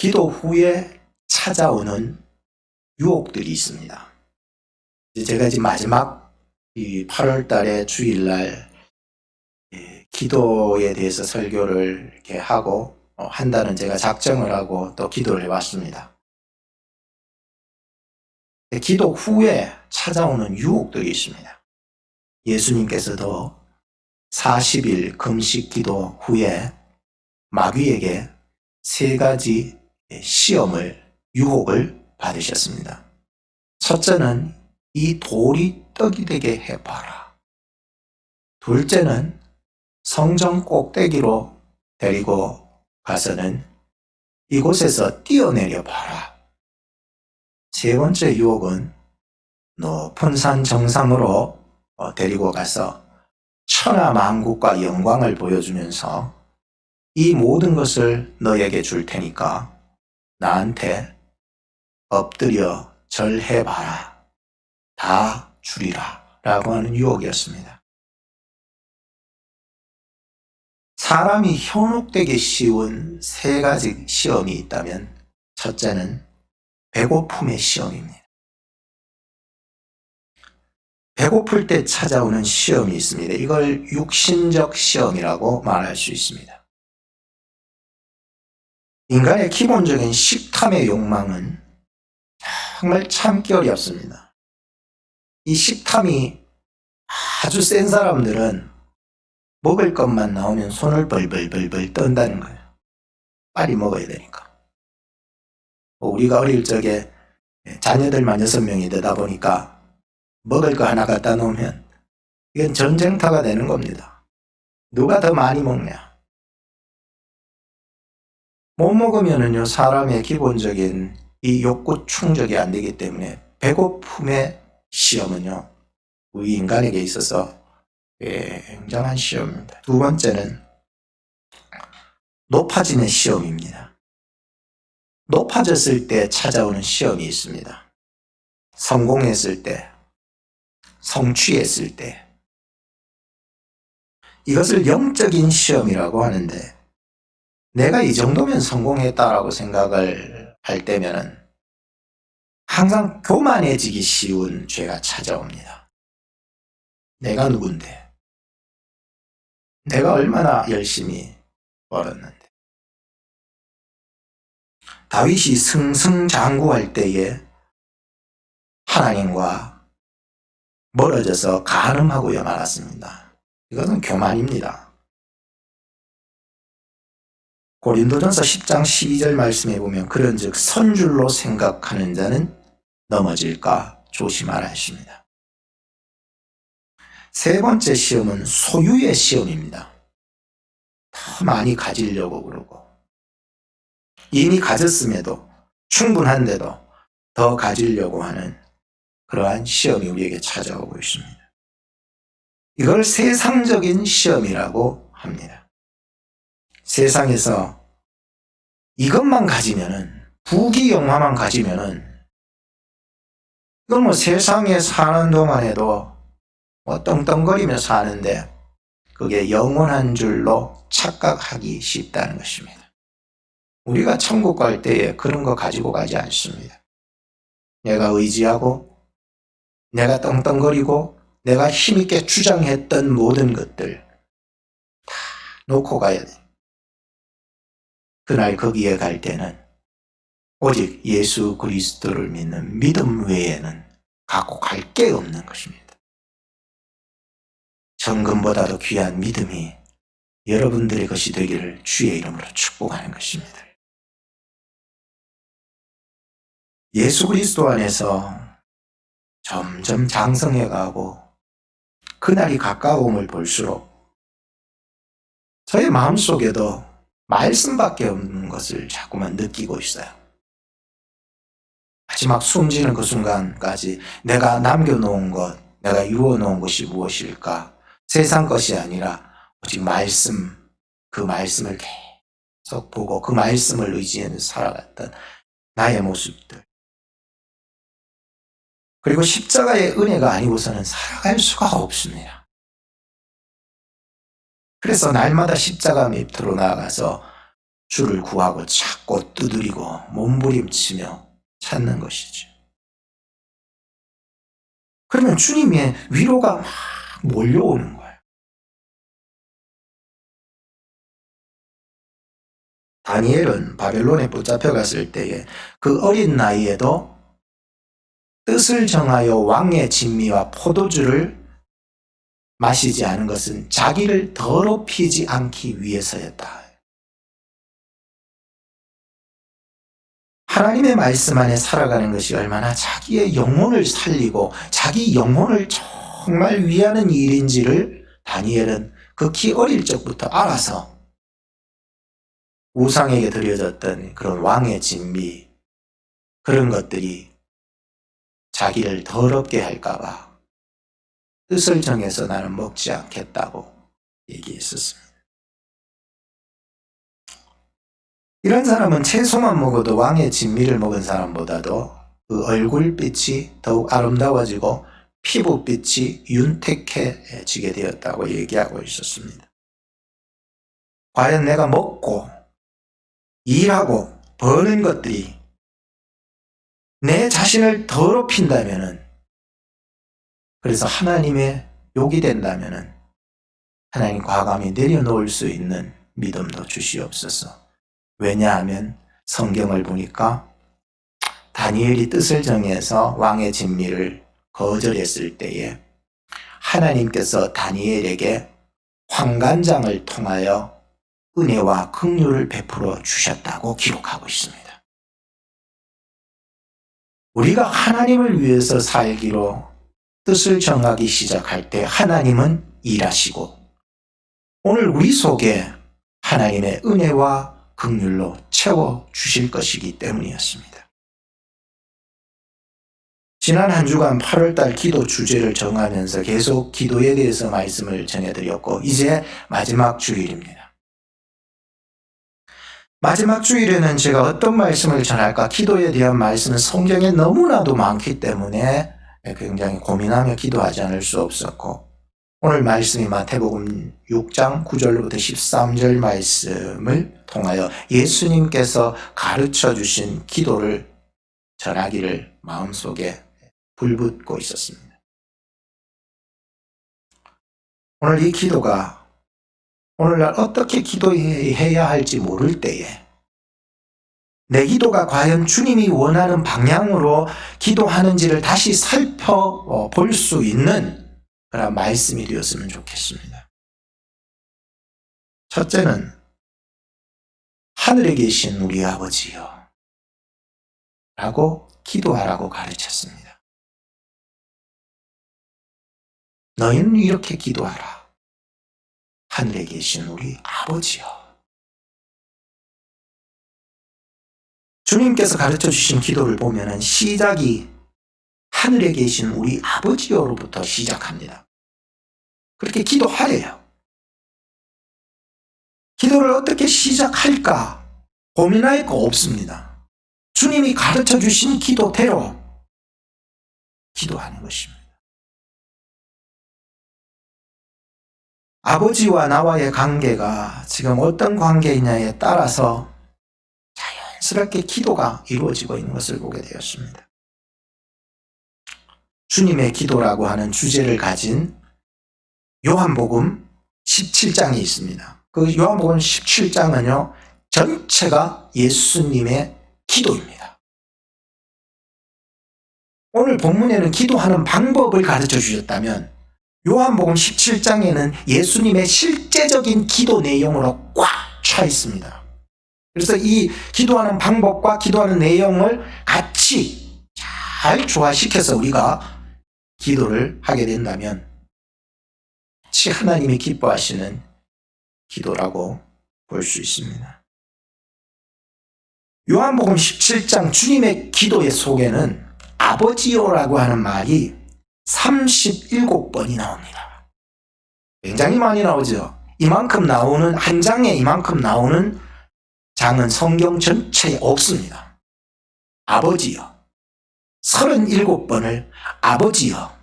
기도 후에 찾아오는 유혹들이 있습니다. 제가 지금 마지막 이 8월 달에 주일날 기도에 대해서 설교를 이렇게 하고 한다는 제가 작정을 하고 또 기도를 해왔습니다. 기도 후에 찾아오는 유혹들이 있습니다. 예수님께서도 40일 금식 기도 후에 마귀에게 3가지 시험을, 유혹을 받으셨습니다. 첫째는 이 돌이 떡이 되게 해봐라. 둘째는 성전 꼭대기로 데리고 가서는 이곳에서 뛰어내려 봐라. 세 번째 유혹은 높은 산 정상으로 데리고 가서 천하만국과 영광을 보여주면서 이 모든 것을 너에게 줄 테니까 나한테 엎드려 절해봐라. 다 주리라. 라고 하는 유혹이었습니다. 사람이 현혹되기 쉬운 3가지 시험이 있다면 첫째는 배고픔의 시험입니다. 배고플 때 찾아오는 시험이 있습니다. 이걸 육신적 시험이라고 말할 수 있습니다. 인간의 기본적인 식탐의 욕망은 정말 참기 어렵습니다. 이 식탐이 아주 센 사람들은 먹을 것만 나오면 손을 벌벌벌벌 떤다는 거예요. 빨리 먹어야 되니까. 우리가 어릴 적에 자녀들만 6명이 되다 보니까 먹을 거 하나 갖다 놓으면 이건 전쟁터가 되는 겁니다. 누가 더 많이 먹냐. 못 먹으면은요, 사람의 기본적인 이 욕구 충족이 안 되기 때문에 배고픔의 시험은요, 우리 인간에게 있어서 굉장한 시험입니다. 두 번째는 높아지는 시험입니다. 높아졌을 때 찾아오는 시험이 있습니다. 성공했을 때, 성취했을 때. 이것을 영적인 시험이라고 하는데, 내가 이 정도면 성공했다라고 생각을 할 때면은 항상 교만해지기 쉬운 죄가 찾아옵니다. 내가 누군데? 내가 얼마나 열심히 벌었는데? 다윗이 승승장구할 때에 하나님과 멀어져서 간음하고야 말았습니다. 이것은 교만입니다. 고린도전서 10장 12절 말씀에 보면 그런즉 선줄로 생각하는 자는 넘어질까 조심하라 하십니다. 세 번째 시험은 소유의 시험입니다. 더 많이 가지려고 그러고 이미 가졌음에도 충분한데도 더 가지려고 하는 그러한 시험이 우리에게 찾아오고 있습니다. 이걸 세상적인 시험이라고 합니다. 세상에서 이것만 가지면은, 부귀영화만 가지면은, 이건 뭐 세상에 사는 동안에도 뭐 떵떵거리며 사는데 그게 영원한 줄로 착각하기 쉽다는 것입니다. 우리가 천국 갈 때에 그런 거 가지고 가지 않습니다. 내가 의지하고, 내가 떵떵거리고, 내가 힘있게 주장했던 모든 것들 다 놓고 가야 돼. 그날 거기에 갈 때는 오직 예수 그리스도를 믿는 믿음 외에는 갖고 갈 게 없는 것입니다. 정금보다도 귀한 믿음이 여러분들의 것이 되기를 주의 이름으로 축복하는 것입니다. 예수 그리스도 안에서 점점 장성해가고 그날이 가까움을 볼수록 저의 마음속에도 말씀밖에 없는 것을 자꾸만 느끼고 있어요. 마지막 숨지는 그 순간까지 내가 남겨놓은 것, 내가 이루어놓은 것이 무엇일까? 세상 것이 아니라 오직 말씀, 그 말씀을 계속 보고 그 말씀을 의지하며 살아갔던 나의 모습들. 그리고 십자가의 은혜가 아니고서는 살아갈 수가 없습니다. 그래서 날마다 십자가 밑으로 나아가서 주를 구하고 찾고 두드리고 몸부림치며 찾는 것이죠. 그러면 주님의 위로가 막 몰려오는 거예요. 다니엘은 바벨론에 붙잡혀 갔을 때에 그 어린 나이에도 뜻을 정하여 왕의 진미와 포도주를 마시지 않은 것은 자기를 더럽히지 않기 위해서였다. 하나님의 말씀 안에 살아가는 것이 얼마나 자기의 영혼을 살리고 자기 영혼을 정말 위하는 일인지를 다니엘은 극히 어릴 적부터 알아서 우상에게 드려졌던 그런 왕의 진미, 그런 것들이 자기를 더럽게 할까봐 뜻을 정해서 나는 먹지 않겠다고 얘기했었습니다. 이런 사람은 채소만 먹어도 왕의 진미를 먹은 사람보다도 그 얼굴빛이 더욱 아름다워지고 피부빛이 윤택해지게 되었다고 얘기하고 있었습니다. 과연 내가 먹고 일하고 버는 것들이 내 자신을 더럽힌다면은, 그래서 하나님의 욕이 된다면은 하나님 과감히 내려놓을 수 있는 믿음도 주시옵소서. 왜냐하면 성경을 보니까 다니엘이 뜻을 정해서 왕의 진미를 거절했을 때에 하나님께서 다니엘에게 환관장을 통하여 은혜와 긍휼을 베풀어 주셨다고 기록하고 있습니다. 우리가 하나님을 위해서 살기로 뜻을 정하기 시작할 때 하나님은 일하시고 오늘 우리 속에 하나님의 은혜와 긍휼로 채워주실 것이기 때문이었습니다. 지난 한 주간 8월달 기도 주제를 정하면서 계속 기도에 대해서 말씀을 전해드렸고 이제 마지막 주일입니다. 마지막 주일에는 제가 어떤 말씀을 전할까, 기도에 대한 말씀은 성경에 너무나도 많기 때문에 굉장히 고민하며 기도하지 않을 수 없었고, 오늘 말씀이 마태복음 6장 9절로부터 13절 말씀을 통하여 예수님께서 가르쳐 주신 기도를 전하기를 마음속에 불붙고 있었습니다. 오늘 이 기도가 오늘날 어떻게 기도해야 할지 모를 때에 내 기도가 과연 주님이 원하는 방향으로 기도하는지를 다시 살펴볼 수 있는 그런 말씀이 되었으면 좋겠습니다. 첫째는 하늘에 계신 우리 아버지여 라고 기도하라고 가르쳤습니다. 너희는 이렇게 기도하라. 하늘에 계신 우리 아버지여. 주님께서 가르쳐 주신 기도를 보면은 시작이 하늘에 계신 우리 아버지여로부터 시작합니다. 그렇게 기도하래요. 기도를 어떻게 시작할까 고민할 거 없습니다. 주님이 가르쳐 주신 기도대로 기도하는 것입니다. 아버지와 나와의 관계가 지금 어떤 관계이냐에 따라서 자연스럽게 기도가 이루어지고 있는 것을 보게 되었습니다. 주님의 기도라고 하는 주제를 가진 요한복음 17장이 있습니다. 그 요한복음 17장은요, 전체가 예수님의 기도입니다. 오늘 본문에는 기도하는 방법을 가르쳐 주셨다면 요한복음 17장에는 예수님의 실제적인 기도 내용으로 꽉 차 있습니다. 그래서 이 기도하는 방법과 기도하는 내용을 같이 잘 조화시켜서 우리가 기도를 하게 된다면 같이 하나님이 기뻐하시는 기도라고 볼 수 있습니다. 요한복음 17장 주님의 기도의 속에는 아버지요라고 하는 말이 37번이 나옵니다. 굉장히 많이 나오죠. 이만큼 나오는, 한 장에 이만큼 나오는 장은 성경 전체에 없습니다. 아버지요. 37번을 아버지요,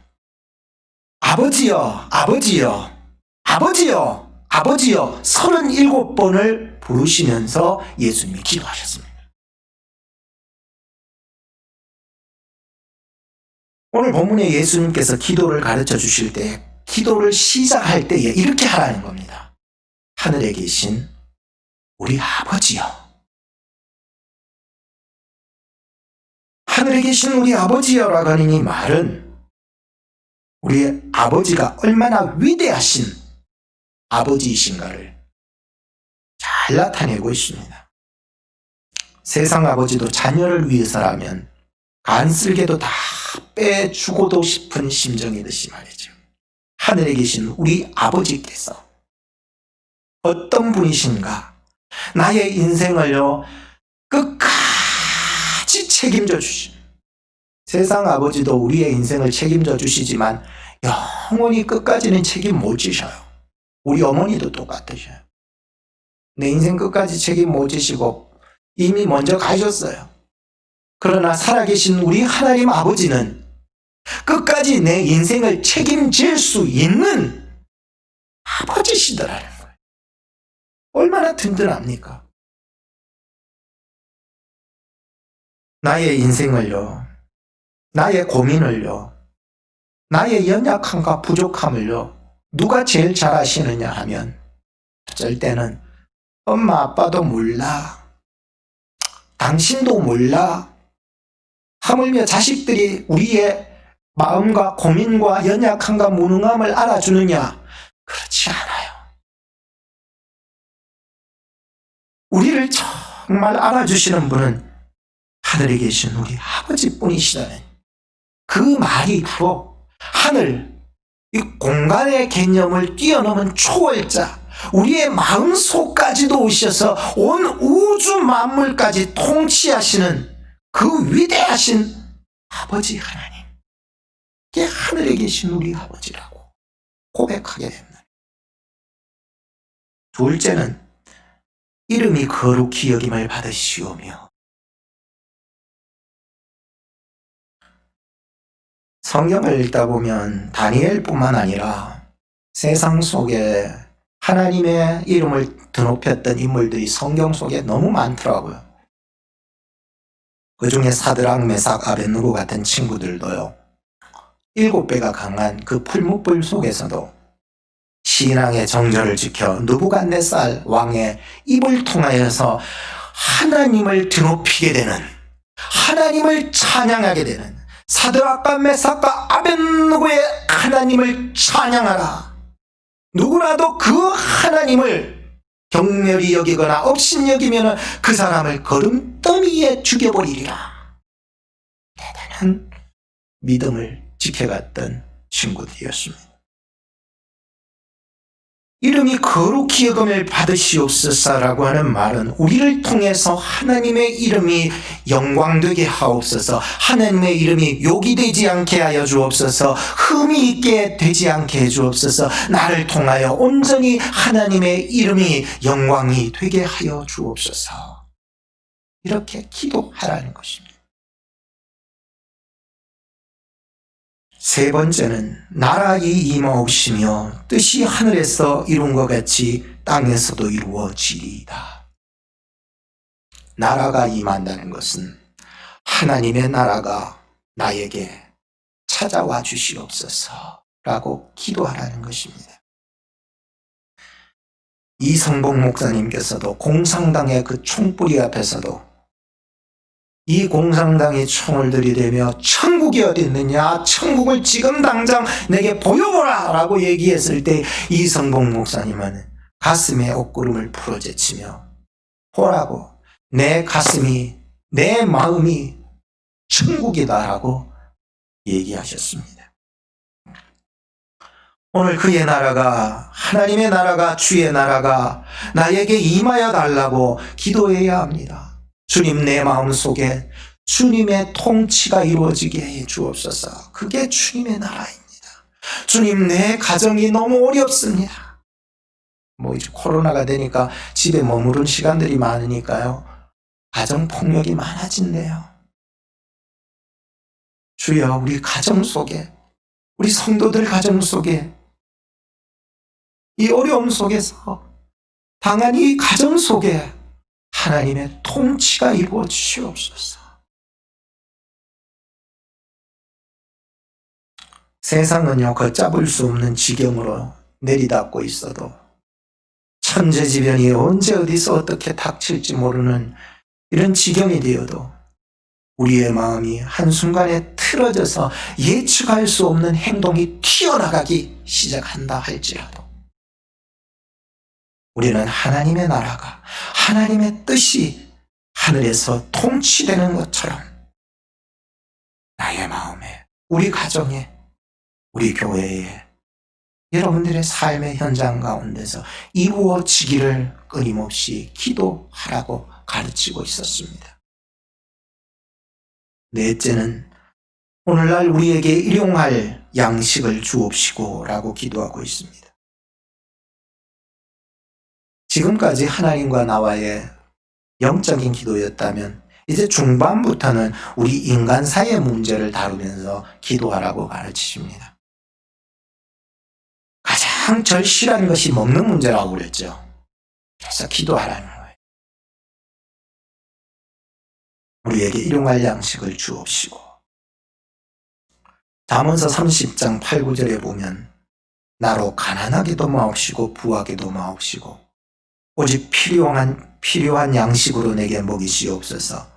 아버지요, 아버지요, 아버지요, 아버지여 37번을 부르시면서 예수님이 기도하셨습니다. 오늘 본문에 예수님께서 기도를 가르쳐 주실 때, 기도를 시작할 때에 이렇게 하라는 겁니다. 하늘에 계신 우리 아버지여. 하늘에 계신 우리 아버지여라고 하는 이 말은 우리 아버지가 얼마나 위대하신 아버지이신가를 잘 나타내고 있습니다. 세상 아버지도 자녀를 위해서라면 간쓸게도 다 빼주고도 싶은 심정이듯이 말이죠. 하늘에 계신 우리 아버지께서 어떤 분이신가, 나의 인생을요 끝까지 책임져 주시. 세상 아버지도 우리의 인생을 책임져 주시지만 영원히 끝까지는 책임 못 지셔요. 우리 어머니도 똑같으셔요. 내 인생 끝까지 책임 못 지시고 이미 먼저 가셨어요. 그러나 살아계신 우리 하나님 아버지는 끝까지 내 인생을 책임질 수 있는 아버지시더라는 거예요. 얼마나 든든합니까? 나의 인생을요, 나의 고민을요, 나의 연약함과 부족함을요, 누가 제일 잘 아시느냐 하면 어쩔 때는 엄마 아빠도 몰라, 당신도 몰라, 하물며 자식들이 우리의 마음과 고민과 연약함과 무능함을 알아주느냐? 그렇지 않아요. 우리를 정말 알아주시는 분은 하늘에 계신 우리 아버지뿐이시다는 그 말이 바로 하늘, 이 공간의 개념을 뛰어넘은 초월자, 우리의 마음속까지도 오셔서 온 우주 만물까지 통치하시는 그 위대하신 아버지 하나님, 이게 하늘에 계신 우리 아버지라고 고백하게 됩니다. 둘째는 이름이 거룩히 여김을 받으시오며, 성경을 읽다 보면 다니엘뿐만 아니라 세상 속에 하나님의 이름을 드높였던 인물들이 성경 속에 너무 많더라고요. 그 중에 사드락, 메삭, 아벳느고 같은 친구들도요, 7배가 강한 그 풀무불 속에서도 신앙의 정절을 지켜 느부갓네살 왕의 입을 통하여서 하나님을 드높이게 되는, 하나님을 찬양하게 되는, 사드락과 메삭과 아벳느고의 하나님을 찬양하라. 누구라도 그 하나님을 경멸히 여기거나 업신여기면 그 사람을 걸음더미에 죽여버리리라. 대단한 믿음을 지켜갔던 친구들이었습니다. 이름이 거룩히 여김을 받으시옵소서라고 하는 말은 우리를 통해서 하나님의 이름이 영광되게 하옵소서, 하나님의 이름이 욕이 되지 않게 하여 주옵소서, 흠이 있게 되지 않게 해 주옵소서, 나를 통하여 온전히 하나님의 이름이 영광이 되게 하여 주옵소서, 이렇게 기도하라는 것입니다. 세 번째는 나라의 임하옵시며 뜻이 하늘에서 이룬 것 같이 땅에서도 이루어지리이다. 나라가 임한다는 것은 하나님의 나라가 나에게 찾아와 주시옵소서라고 기도하라는 것입니다. 이성복 목사님께서도 공산당의 그 총뿌리 앞에서도 이 공산당이 총을 들이대며 천국이 어디 있느냐, 천국을 지금 당장 내게 보여보라 라고 얘기했을 때 이성복 목사님은 가슴에 옷구름을 풀어제치며 보라고, 내 가슴이, 내 마음이 천국이다 라고 얘기하셨습니다. 오늘 그의 나라가, 하나님의 나라가, 주의 나라가 나에게 임하여 달라고 기도해야 합니다. 주님, 내 마음속에 주님의 통치가 이루어지게 해 주옵소서. 그게 주님의 나라입니다. 주님, 내 가정이 너무 어렵습니다. 이제 코로나가 되니까 집에 머무른 시간들이 많으니까요, 가정폭력이 많아진대요. 주여, 우리 가정 속에, 우리 성도들 가정 속에 이 어려움 속에서 당한 이 가정 속에 하나님의 통치가 이루어 주시옵소서. 세상은요, 걷잡을 수 없는 지경으로 내리닫고 있어도 천재지변이 언제 어디서 어떻게 닥칠지 모르는 이런 지경이 되어도 우리의 마음이 한순간에 틀어져서 예측할 수 없는 행동이 튀어나가기 시작한다 할지라도 우리는 하나님의 나라가, 하나님의 뜻이 하늘에서 통치되는 것처럼 나의 마음에, 우리 가정에, 우리 교회에, 여러분들의 삶의 현장 가운데서 이루어지기를 끊임없이 기도하라고 가르치고 있었습니다. 넷째는 오늘날 우리에게 일용할 양식을 주옵시고 라고 기도하고 있습니다. 지금까지 하나님과 나와의 영적인 기도였다면 이제 중반부터는 우리 인간 사이의 문제를 다루면서 기도하라고 가르치십니다. 가장 절실한 것이 먹는 문제라고 그랬죠. 그래서 기도하라는 거예요. 우리에게 일용할 양식을 주옵시고. 잠언서 30장 8, 9절에 보면 나로 가난하게도 마옵시고 부하게도 마옵시고 오직 필요한 양식으로 내게 먹이시옵소서.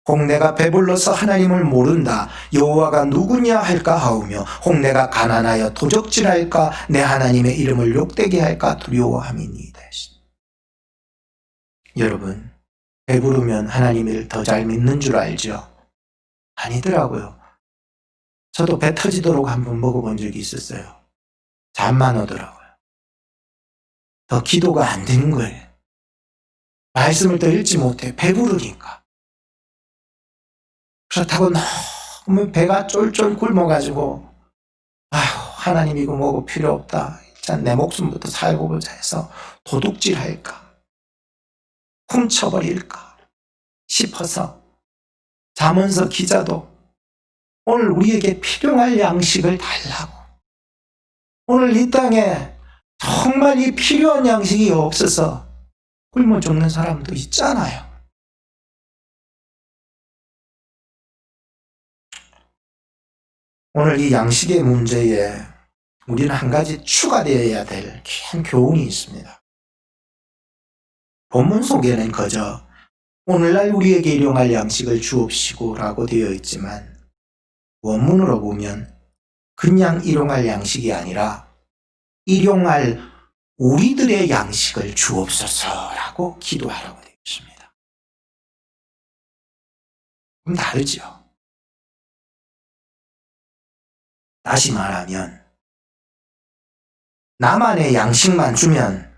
혹 내가 배불러서 하나님을 모른다. 여호와가 누구냐 할까 하오며 혹 내가 가난하여 도적질할까 내 하나님의 이름을 욕되게 할까 두려워함이니이다. 여러분, 배부르면 하나님을 더 잘 믿는 줄 알죠? 아니더라고요. 저도 배 터지도록 한번 먹어본 적이 있었어요. 잠만 오더라고요. 더 기도가 안 되는 거예요. 말씀을 더 읽지 못해. 배부르니까. 그렇다고 너무 배가 쫄쫄 굶어가지고 아휴, 하나님 이거 뭐고 필요 없다. 일단 내 목숨부터 살고 보자 해서 도둑질할까 훔쳐버릴까 싶어서 잠언서 기자도 오늘 우리에게 필요할 양식을 달라고, 오늘 이 땅에 정말 이 필요한 양식이 없어서 굶어 죽는 사람도 있잖아요. 오늘 이 양식의 문제에 우리는 한 가지 추가되어야 될 큰 교훈이 있습니다. 본문 속에는 그저 오늘날 우리에게 일용할 양식을 주옵시고 라고 되어 있지만 원문으로 보면 그냥 일용할 양식이 아니라 일용할 우리들의 양식을 주옵소서라고 기도하라고 되어 있습니다. 그럼 다르죠. 다시 말하면 나만의 양식만 주면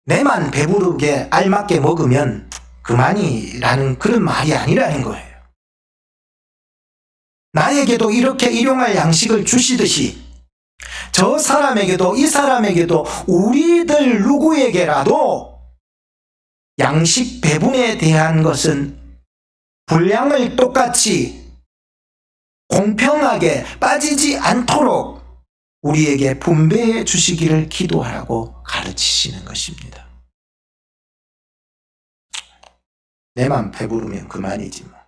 내만 배부르게 알맞게 먹으면 그만이라는 그런 말이 아니라는 거예요. 나에게도 이렇게 일용할 양식을 주시듯이 저 사람에게도 이 사람에게도 우리들 누구에게라도 양식 배분에 대한 것은 분량을 똑같이 공평하게 빠지지 않도록 우리에게 분배해 주시기를 기도하라고 가르치시는 것입니다. 내만 배부르면 그만이지 뭐.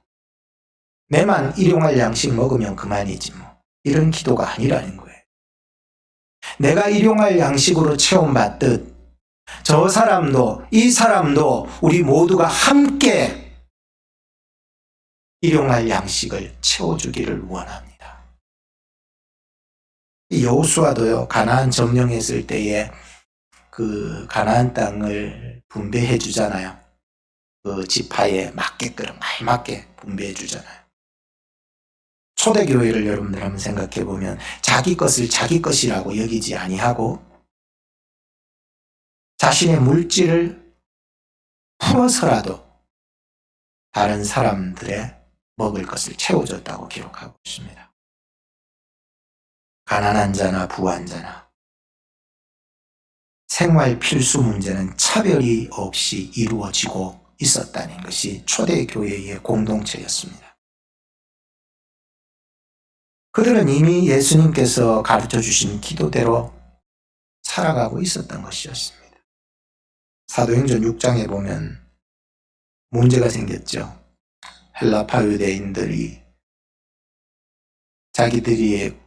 내만 일용할 양식 먹으면 그만이지 뭐. 이런 기도가 아니라는 거예요. 내가 일용할 양식으로 체험받듯 저 사람도 이 사람도 우리 모두가 함께 일용할 양식을 채워주기를 원합니다. 여호수아도요, 가나안 점령했을 때에 그 가나안 땅을 분배해 주잖아요. 그 지파에 맞게끔 알맞게 분배해 주잖아요. 초대교회를 여러분들 한번 생각해 보면 자기 것을 자기 것이라고 여기지 아니하고 자신의 물질을 풀어서라도 다른 사람들의 먹을 것을 채워줬다고 기록하고 있습니다. 가난한 자나 부한 자나 생활 필수 문제는 차별이 없이 이루어지고 있었다는 것이 초대교회의 공동체였습니다. 그들은 이미 예수님께서 가르쳐 주신 기도대로 살아가고 있었던 것이었습니다. 사도행전 6장에 보면 문제가 생겼죠. 헬라파 유대인들이 자기들이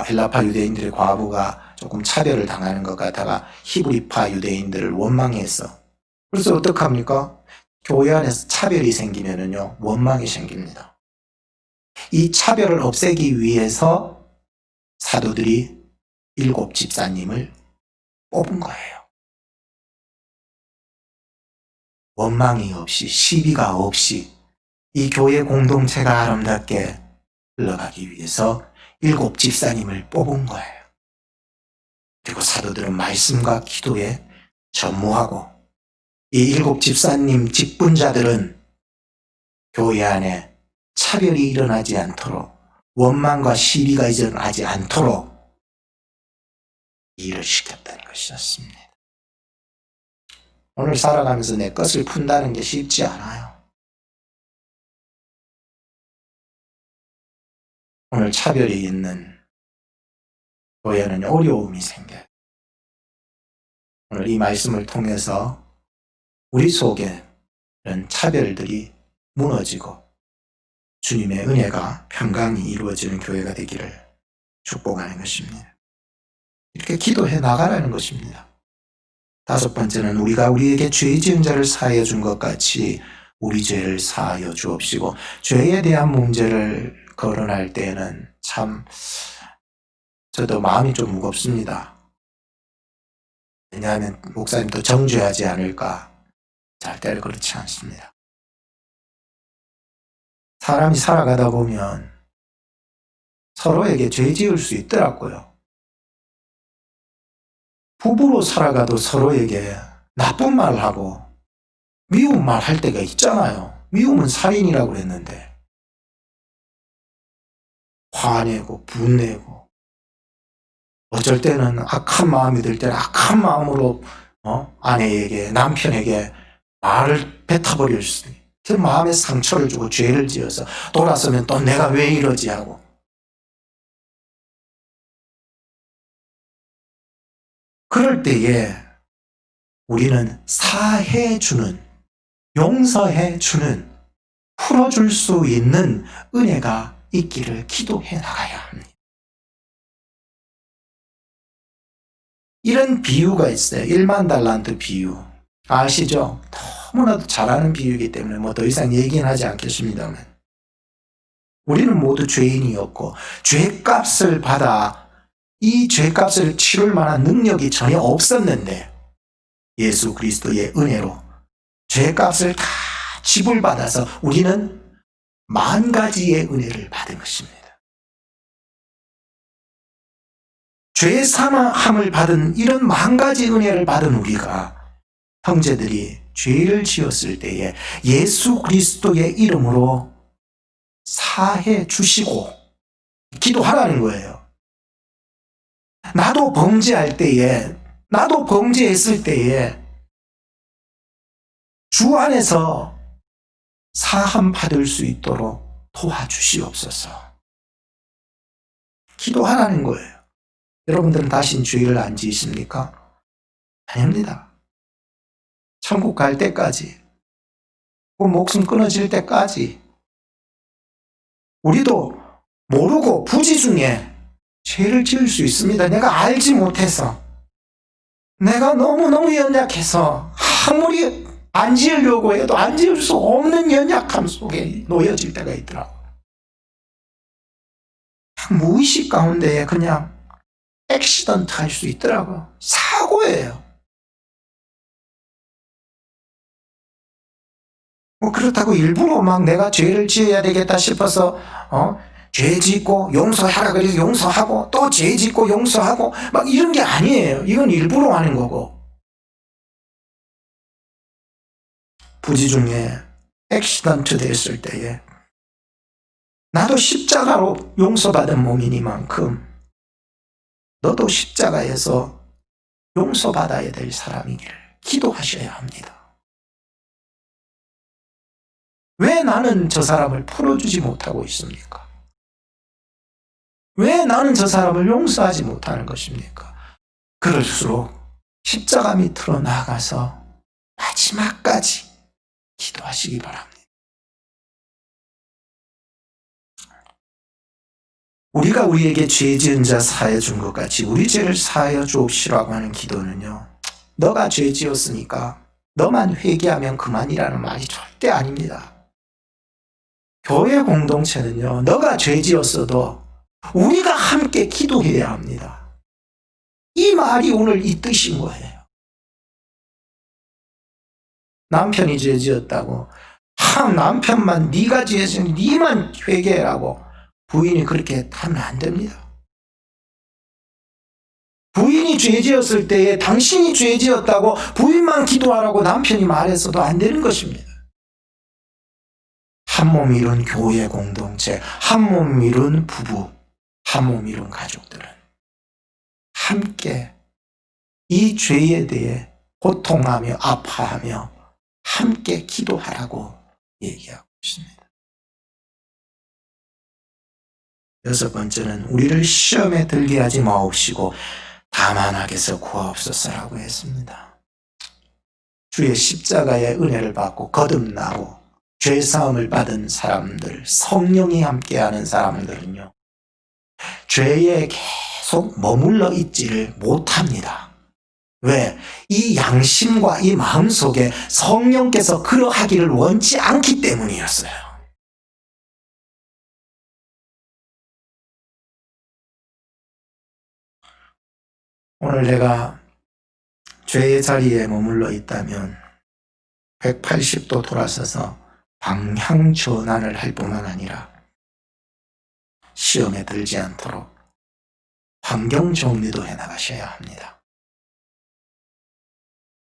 헬라파 유대인들의 과부가 조금 차별을 당하는 것 같다가 히브리파 유대인들을 원망했어. 그래서 어떡합니까? 교회 안에서 차별이 생기면은요, 원망이 생깁니다. 이 차별을 없애기 위해서 사도들이 7 집사님을 뽑은 거예요. 원망이 없이, 시비가 없이 이 교회 공동체가 아름답게 흘러가기 위해서 7 집사님을 뽑은 거예요. 그리고 사도들은 말씀과 기도에 전무하고 이 7 집사님 직분자들은 교회 안에 차별이 일어나지 않도록, 원망과 시비가 일어나지 않도록 일을 시켰다는 것이었습니다. 오늘 살아가면서 내 것을 푼다는 게 쉽지 않아요. 오늘 차별이 있는 교회는 어려움이 생겨요. 오늘 이 말씀을 통해서 우리 속에 이런 차별들이 무너지고 주님의 은혜가 평강이 이루어지는 교회가 되기를 축복하는 것입니다. 이렇게 기도해 나가라는 것입니다. 5번째는 우리가 우리에게 죄 지은 자를 사하여 준 것 같이 우리 죄를 사하여 주옵시고, 죄에 대한 문제를 거론할 때에는 참 저도 마음이 좀 무겁습니다. 왜냐하면 목사님도 정죄하지 않을까. 절대로 그렇지 않습니다. 사람이 살아가다 보면 서로에게 죄 지을 수 있더라고요. 부부로 살아가도 서로에게 나쁜 말을 하고 미운 말 할 때가 있잖아요. 미움은 살인이라고 그랬는데 화내고 분내고, 어쩔 때는 악한 마음이 들 때는 악한 마음으로 아내에게, 남편에게 말을 뱉어버릴 수 있어요. 그 마음에 상처를 주고 죄를 지어서 돌아서면 또 내가 왜 이러지 하고. 그럴 때에 우리는 사해주는, 용서해주는, 풀어줄 수 있는 은혜가 있기를 기도해 나가야 합니다. 이런 비유가 있어요. 1만 달란트 비유. 아시죠? 너무나도 잘 아는 비유이기 때문에 뭐 더 이상 얘기는 하지 않겠습니다만, 우리는 모두 죄인이었고 죄값을 받아 이 죄값을 치를 만한 능력이 전혀 없었는데 예수 그리스도의 은혜로 죄값을 다 지불받아서 우리는 10,000가지의 은혜를 받은 것입니다. 죄 사함을 받은 이런 10,000가지 은혜를 받은 우리가, 형제들이 죄를 지었을 때에 예수 그리스도의 이름으로 사해 주시고 기도하라는 거예요. 나도 범죄할 때에, 나도 범죄했을 때에 주 안에서 사함 받을 수 있도록 도와주시옵소서. 기도하라는 거예요. 여러분들은 다신 죄를 안 지으십니까? 아닙니다. 천국 갈 때까지, 그 목숨 끊어질 때까지 우리도 모르고 부지 중에 죄를 지을 수 있습니다. 내가 알지 못해서, 내가 너무너무 연약해서 아무리 안 지으려고 해도 안 지을 수 없는 연약함 속에 놓여질 때가 있더라고요. 무의식 가운데에 그냥 액시던트 할 수 있더라고요. 사고예요. 뭐 그렇다고 일부러 막 내가 죄를 지어야 되겠다 싶어서 죄 짓고 용서하라 그래서 용서하고 또 죄 짓고 용서하고 막 이런 게 아니에요. 이건 일부러 하는 거고. 부지 중에 액시던트 됐을 때에 나도 십자가로 용서받은 몸이니만큼 너도 십자가에서 용서받아야 될 사람이기를 기도하셔야 합니다. 왜 나는 저 사람을 풀어주지 못하고 있습니까? 왜 나는 저 사람을 용서하지 못하는 것입니까? 그럴수록 십자가 밑으로 나가서 마지막까지 기도하시기 바랍니다. 우리가 우리에게 죄 지은 자 사하여 준 것 같이 우리 죄를 사하여 주옵시라고 하는 기도는요, 너가 죄 지었으니까 너만 회개하면 그만이라는 말이 절대 아닙니다. 교회 공동체는요, 너가 죄 지었어도 우리가 함께 기도해야 합니다. 이 말이 오늘 이 뜻인 거예요. 남편이 죄 지었다고 남편만 네가 죄졌으니 네만 회개하라고 부인이 그렇게 하면 안 됩니다. 부인이 죄 지었을 때에 당신이 죄 지었다고 부인만 기도하라고 남편이 말했어도 안 되는 것입니다. 한몸 이룬 교회 공동체, 한몸 이룬 부부, 한몸 이룬 가족들은 함께 이 죄에 대해 고통하며 아파하며 함께 기도하라고 얘기하고 있습니다. 여섯 번째는 우리를 시험에 들게 하지 마옵시고 다만 악에서 구하옵소서라고 했습니다. 주의 십자가의 은혜를 받고 거듭나고 죄사함을 받은 사람들, 성령이 함께하는 사람들은요, 죄에 계속 머물러 있지를 못합니다. 왜? 이 양심과 이 마음속에 성령께서 그러하기를 원치 않기 때문이었어요. 오늘 내가 죄의 자리에 머물러 있다면 180도 돌아서서 방향 전환을 할 뿐만 아니라 시험에 들지 않도록 환경 정리도 해나가셔야 합니다.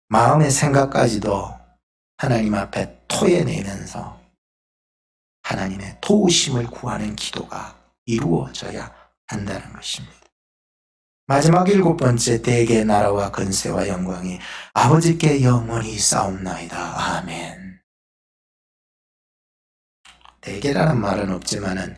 마음의 생각까지도 하나님 앞에 토해내면서 하나님의 도우심을 구하는 기도가 이루어져야 한다는 것입니다. 마지막 일곱 번째, 대개 나라와 근세와 영광이 아버지께 영원히 싸움나이다. 아멘. 대개라는 말은 없지만은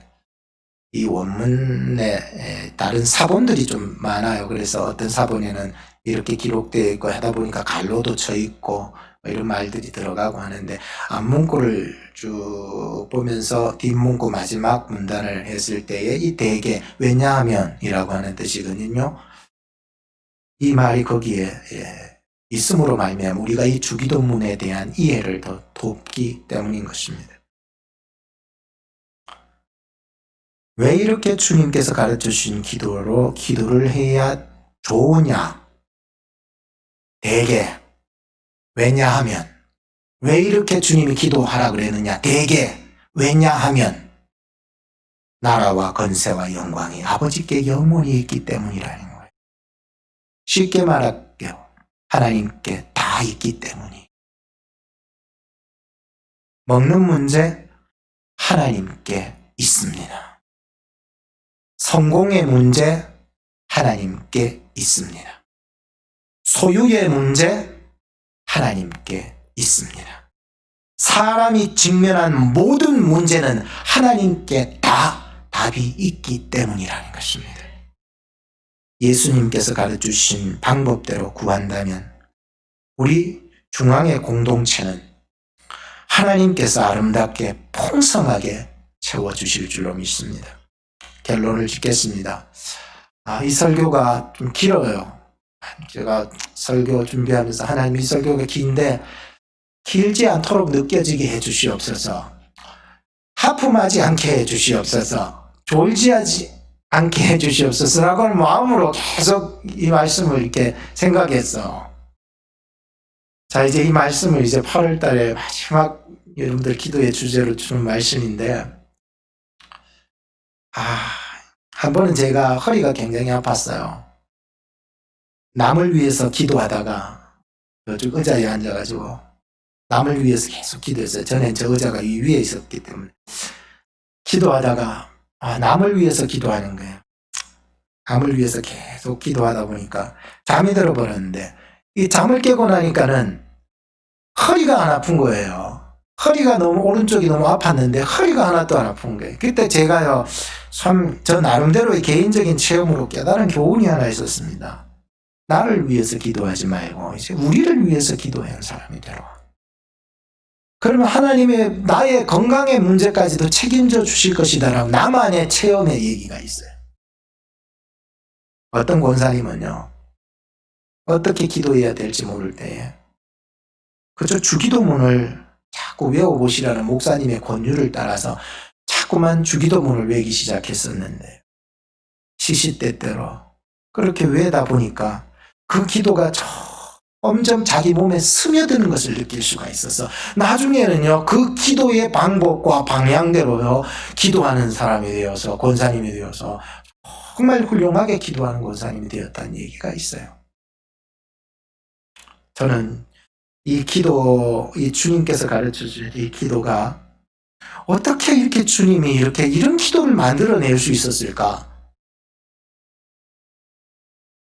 이 원문에 다른 사본들이 좀 많아요. 그래서 어떤 사본에는 이렇게 기록되어 있고 하다 보니까 갈로도 쳐 있고 이런 말들이 들어가고 하는데, 앞문구를 쭉 보면서 뒷문구 마지막 문단을 했을 때에 이 대개, 왜냐하면 이라고 하는 뜻이거든요. 이 말이 거기에 있음으로 말미암아 우리가 이 주기도문에 대한 이해를 더 돕기 때문인 것입니다. 왜 이렇게 주님께서 가르쳐 주신 기도로 기도를 해야 좋으냐? 대개. 왜냐하면. 왜 이렇게 주님이 기도하라 그랬느냐? 대개. 왜냐하면 나라와 건세와 영광이 아버지께 영원히 있기 때문이라는 거예요. 쉽게 말할게요. 하나님께 다 있기 때문이. 먹는 문제 하나님께 있습니다. 성공의 문제 하나님께 있습니다. 소유의 문제 하나님께 있습니다. 사람이 직면한 모든 문제는 하나님께 다 답이 있기 때문이라는 것입니다. 예수님께서 가르쳐주신 방법대로 구한다면 우리 중앙의 공동체는 하나님께서 아름답게 풍성하게 채워주실 줄로 믿습니다. 결론을 짓겠습니다. 이 설교가 좀 길어요. 제가 설교 준비하면서 하나님 이 설교가 긴데 길지 않도록 느껴지게 해주시옵소서. 하품하지 않게 해주시옵소서. 졸지하지 않게 해주시옵소서라고 하는 마음으로 계속 이 말씀을 이렇게 생각했어. 자, 이제 이 말씀을 이제 8월 달에 마지막 여러분들 기도의 주제로 주는 말씀인데, 한 번은 제가 허리가 굉장히 아팠어요. 남을 위해서 기도하다가 이쪽 의자에 앉아가지고 남을 위해서 계속 기도했어요. 전에 저 의자가 이 위에 있었기 때문에. 기도하다가 남을 위해서 기도하는 거예요. 남을 위해서 계속 기도하다 보니까 잠이 들어버렸는데, 이 잠을 깨고 나니까는 허리가 안 아픈 거예요. 허리가 너무, 오른쪽이 너무 아팠는데 허리가 하나도 안 아픈 거예요. 그때 제가요, 참 저 나름대로의 개인적인 체험으로 깨달은 교훈이 하나 있었습니다. 나를 위해서 기도하지 말고 이제 우리를 위해서 기도하는 사람이 되라. 그러면 하나님의 나의 건강의 문제까지도 책임져 주실 것이다라고 나만의 체험의 얘기가 있어요. 어떤 권사님은요, 어떻게 기도해야 될지 모를 때에 그저 주기도문을 자꾸 외워보시라는 목사님의 권유를 따라서 자꾸만 주기도문을 외기 시작했었는데 시시때때로 그렇게 외다 보니까 그 기도가 점점 자기 몸에 스며드는 것을 느낄 수가 있어서 나중에는요, 그 기도의 방법과 방향대로요 기도하는 사람이 되어서 권사님이 되어서 정말 훌륭하게 기도하는 권사님이 되었다는 얘기가 있어요. 저는 이 기도, 이 주님께서 가르쳐 주신 이 기도가 어떻게 이렇게 주님이 이런 기도를 만들어낼 수 있었을까?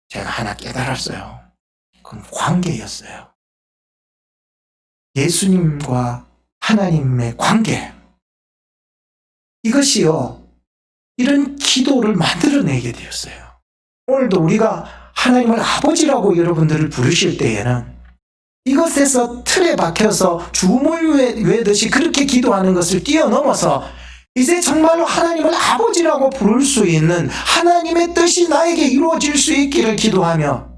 제가 하나 깨달았어요. 그건 관계였어요. 예수님과 하나님의 관계. 이것이요, 이런 기도를 만들어내게 되었어요. 오늘도 우리가 하나님을 아버지라고 여러분들을 부르실 때에는 이것에서 틀에 박혀서 주물 외듯이 그렇게 기도하는 것을 뛰어넘어서 이제 정말로 하나님을 아버지라고 부를 수 있는 하나님의 뜻이 나에게 이루어질 수 있기를 기도하며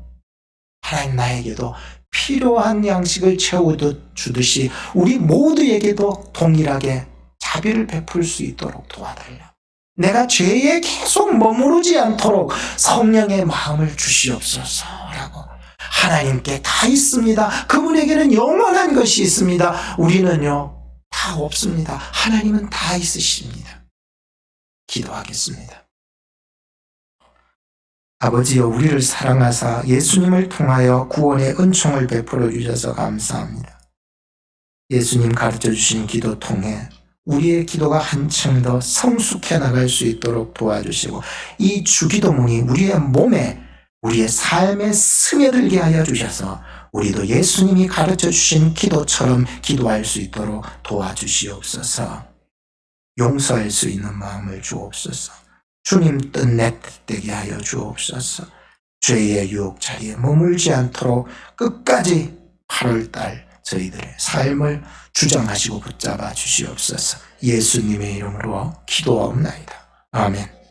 하나님 나에게도 필요한 양식을 채우듯 주듯이 우리 모두에게도 동일하게 자비를 베풀 수 있도록 도와달라. 내가 죄에 계속 머무르지 않도록 성령의 마음을 주시옵소서라고. 하나님께 다 있습니다. 그분에게는 영원한 것이 있습니다. 우리는요, 다 없습니다. 하나님은 다 있으십니다. 기도하겠습니다. 아버지여, 우리를 사랑하사 예수님을 통하여 구원의 은총을 베풀어 주셔서 감사합니다. 예수님 가르쳐 주신 기도 통해 우리의 기도가 한층 더 성숙해 나갈 수 있도록 도와주시고 이 주기도문이 우리의 몸에 우리의 삶에 스며들게 하여 주셔서 우리도 예수님이 가르쳐 주신 기도처럼 기도할 수 있도록 도와주시옵소서. 용서할 수 있는 마음을 주옵소서. 주님 뜻 내 뜻되게 하여 주옵소서. 죄의 유혹 자리에 머물지 않도록 끝까지 8월달 저희들의 삶을 주장하시고 붙잡아 주시옵소서. 예수님의 이름으로 기도하옵나이다. 아멘.